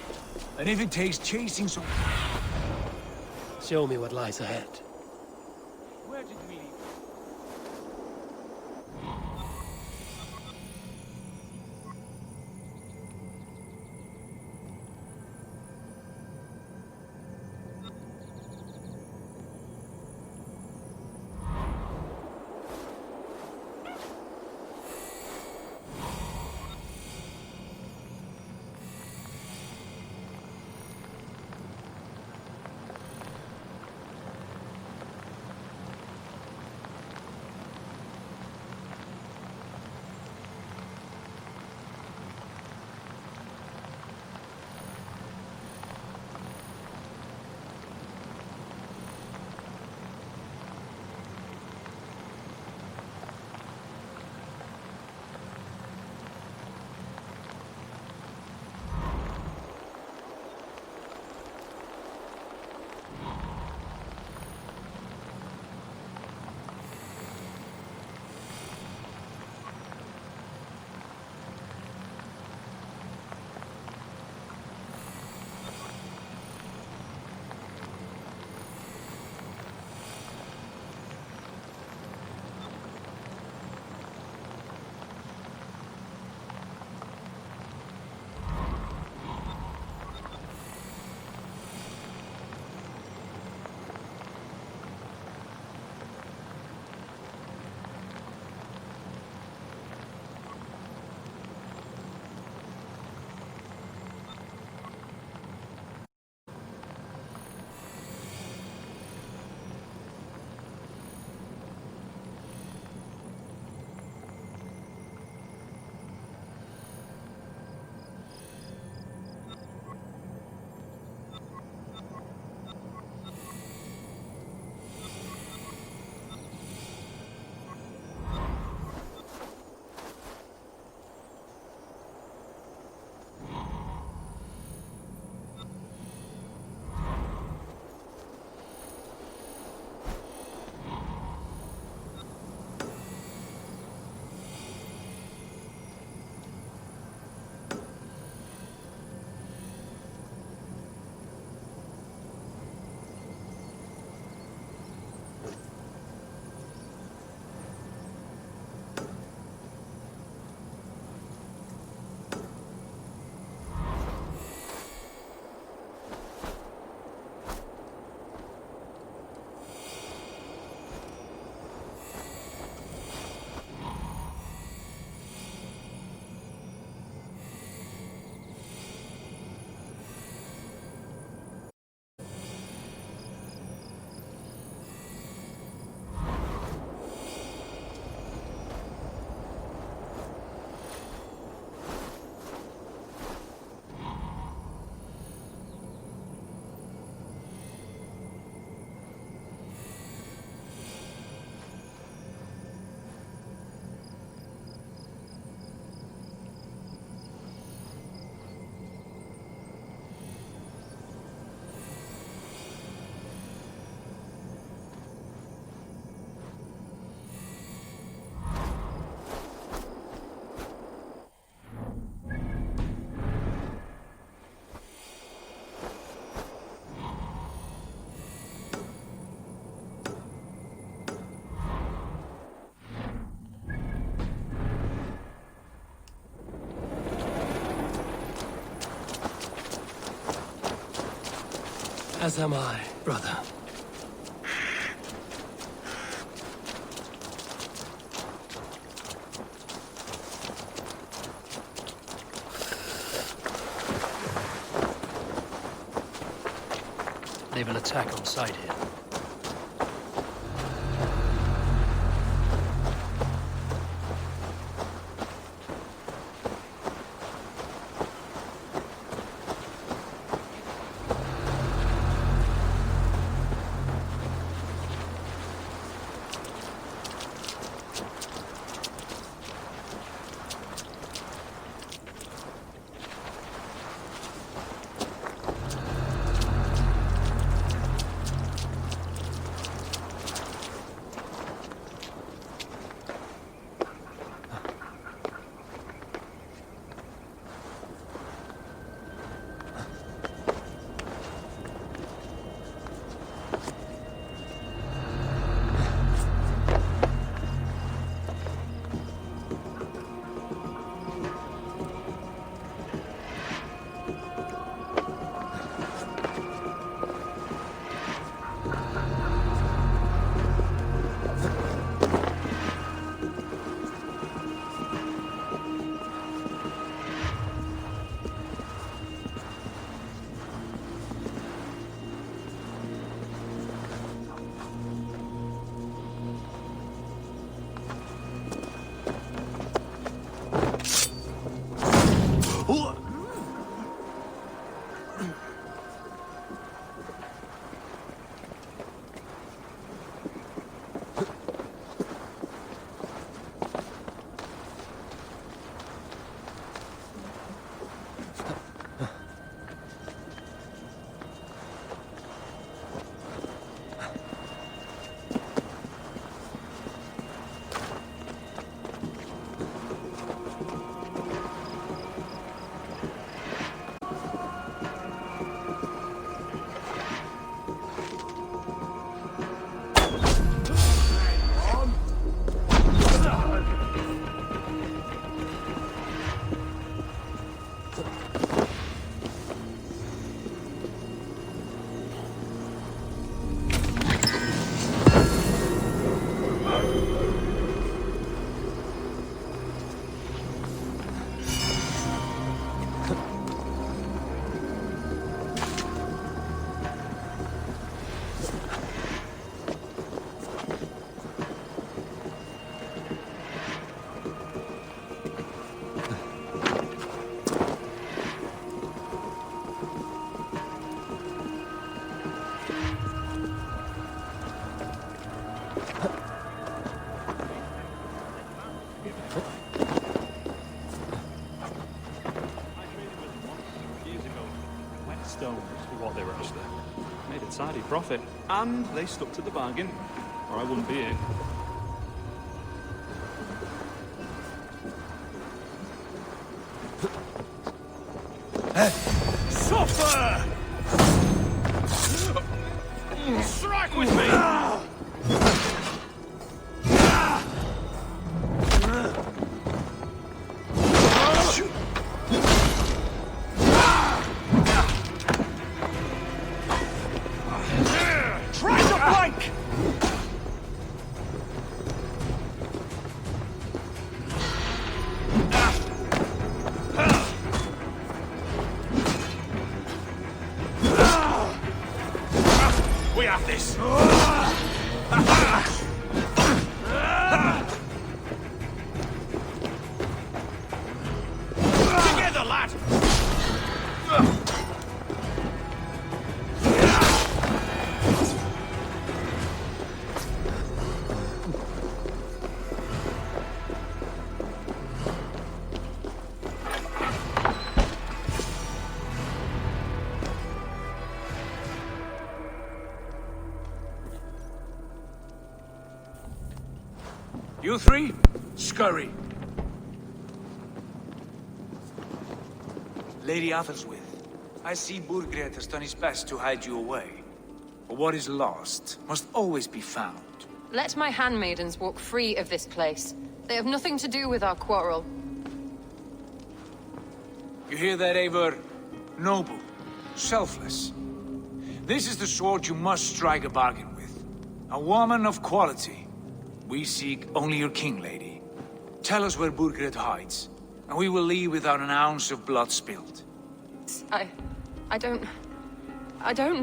And if it takes chasing some... Show me what lies ahead. Where did we leave? As am I, brother. Naval attack on sight here. Tidy profit, and they stuck to the bargain, or I wouldn't be here. Suffer! Strike with me! You three, scurry. Lady Athelstwith, I see Burgred has done his best to hide you away. But what is lost must always be found. Let my handmaidens walk free of this place. They have nothing to do with our quarrel. You hear that, Eivor? Noble, selfless. This is the sword you must strike a bargain with. A woman of quality. We seek only your king, lady. Tell us where Burgred hides, and we will leave without an ounce of blood spilled. I don't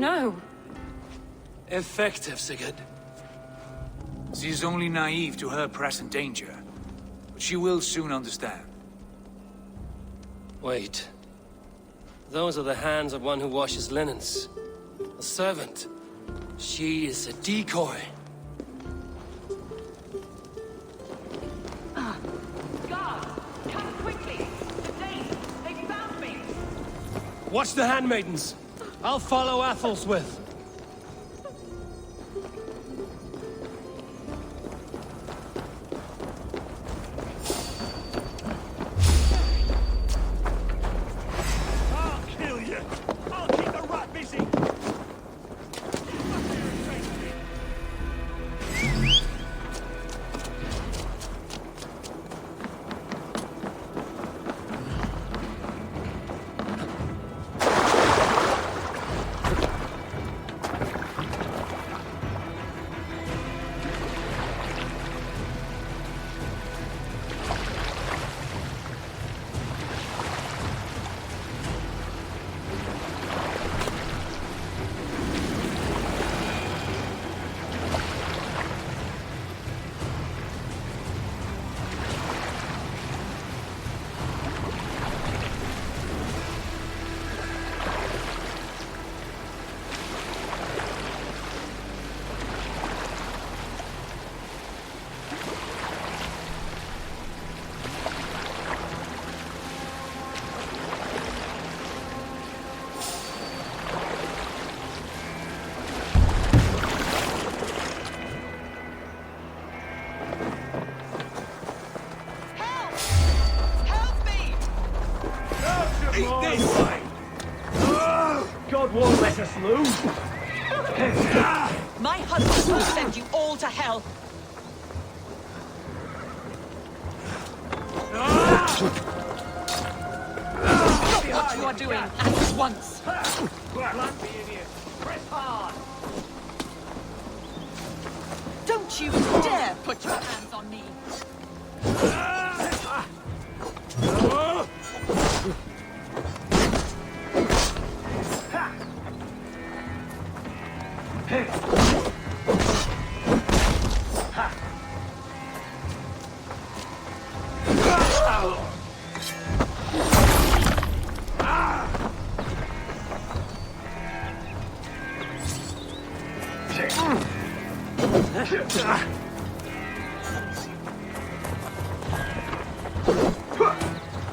know. Effective, Sigurd. She is only naive to her present danger, but she will soon understand. Wait. Those are the hands of one who washes linens. A servant. She is a decoy. Guards, come quickly! The Danes, they found me! Watch the handmaidens. I'll follow Athel's. God won't let us lose. My husband will send you all to hell. Stop what you are doing at once. Press hard. Don't you dare put your hands on me.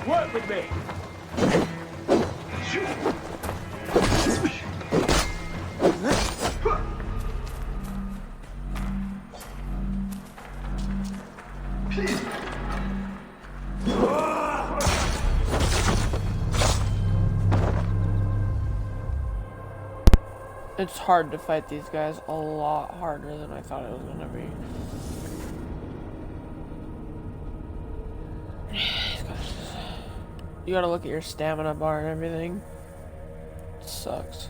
Work with me. It's hard to fight these guys, a lot harder than I thought it was gonna be. You gotta look at your stamina bar and everything. It sucks.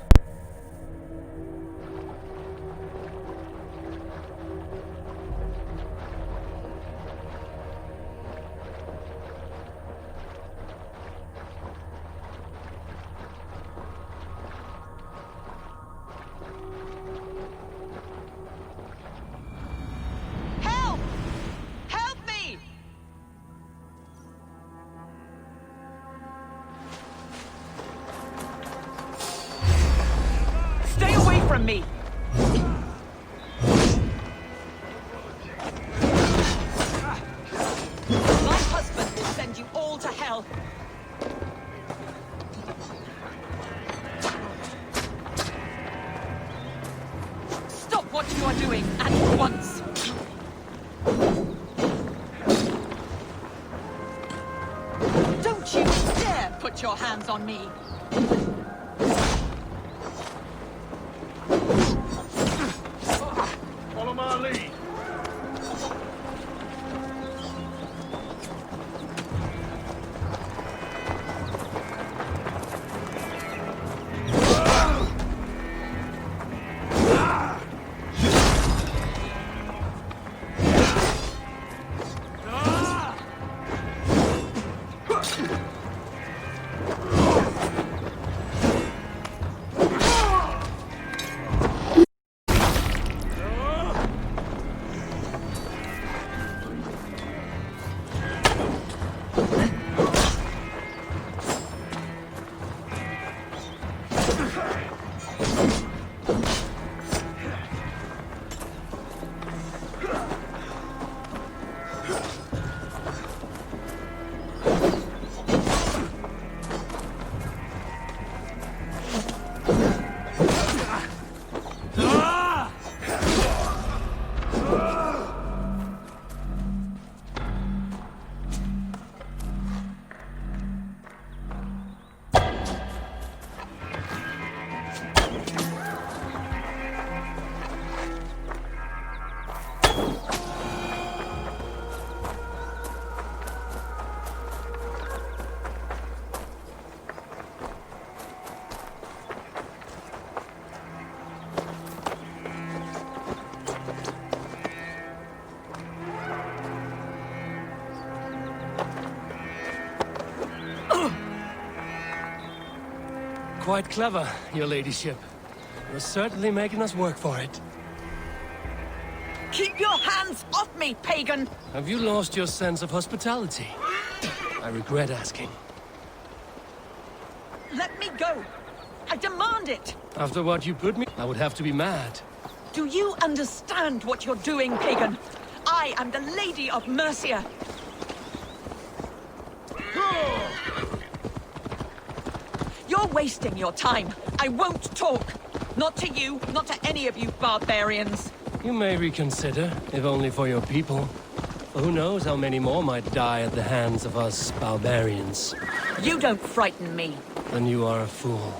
From me. My husband will send you all to hell. Stop what you are doing at once. Don't you dare put your hands on me. Follow my lead. Quite clever, your ladyship. You're certainly making us work for it. Keep your hands off me, pagan! Have you lost your sense of hospitality? I regret asking. Let me go! I demand it! After what you put me, I would have to be mad. Do you understand what you're doing, pagan? I am the Lady of Mercia. You're wasting your time. I won't talk. Not to you, not to any of you barbarians. You may reconsider, if only for your people. For who knows how many more might die at the hands of us barbarians. You don't frighten me. Then you are a fool.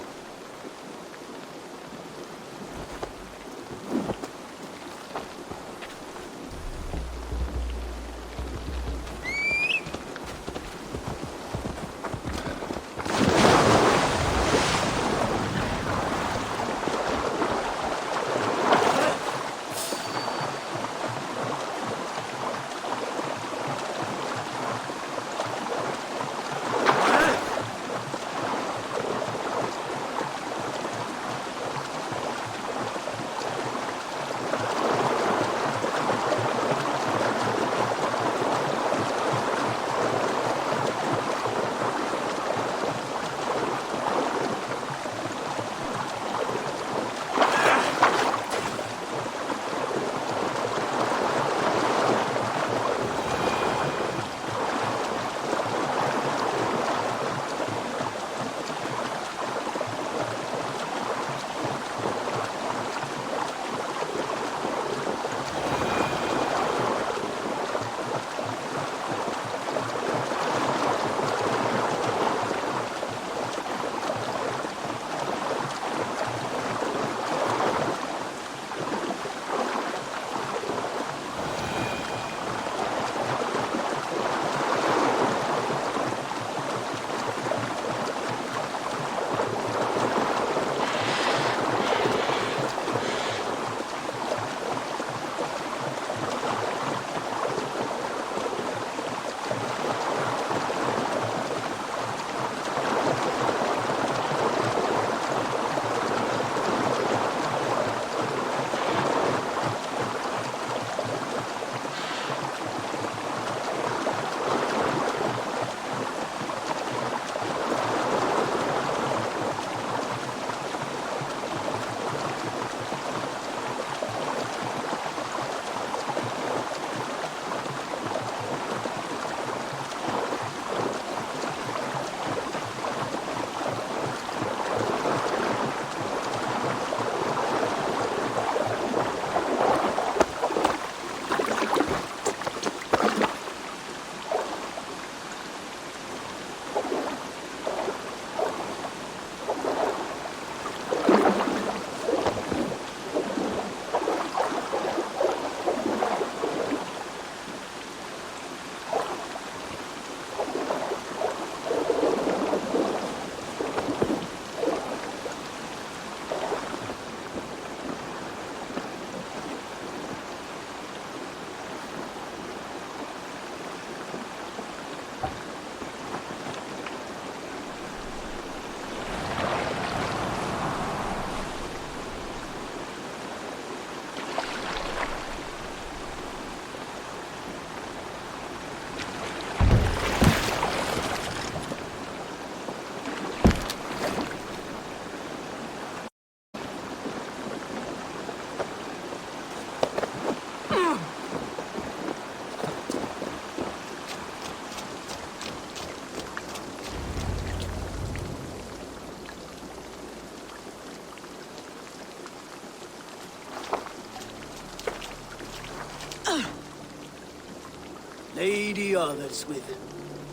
Lady Otherswith,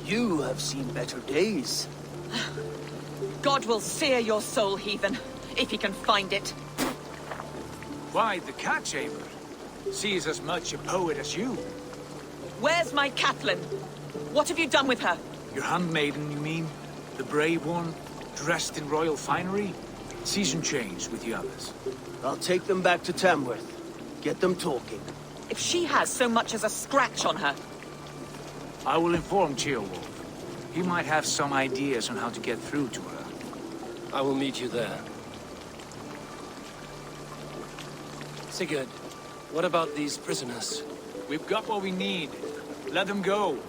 you have seen better days. God will sear your soul, heathen, if he can find it. Why, the cat shaver. She is as much a poet as you. Where's my Catelyn? What have you done with her? Your handmaiden, you mean? The brave one, dressed in royal finery? Season change with the others. I'll take them back to Tamworth. Get them talking. If she has so much as a scratch on her. I will inform Ceolwulf. He might have some ideas on how to get through to her. I will meet you there. Sigurd, what about these prisoners? We've got what we need. Let them go.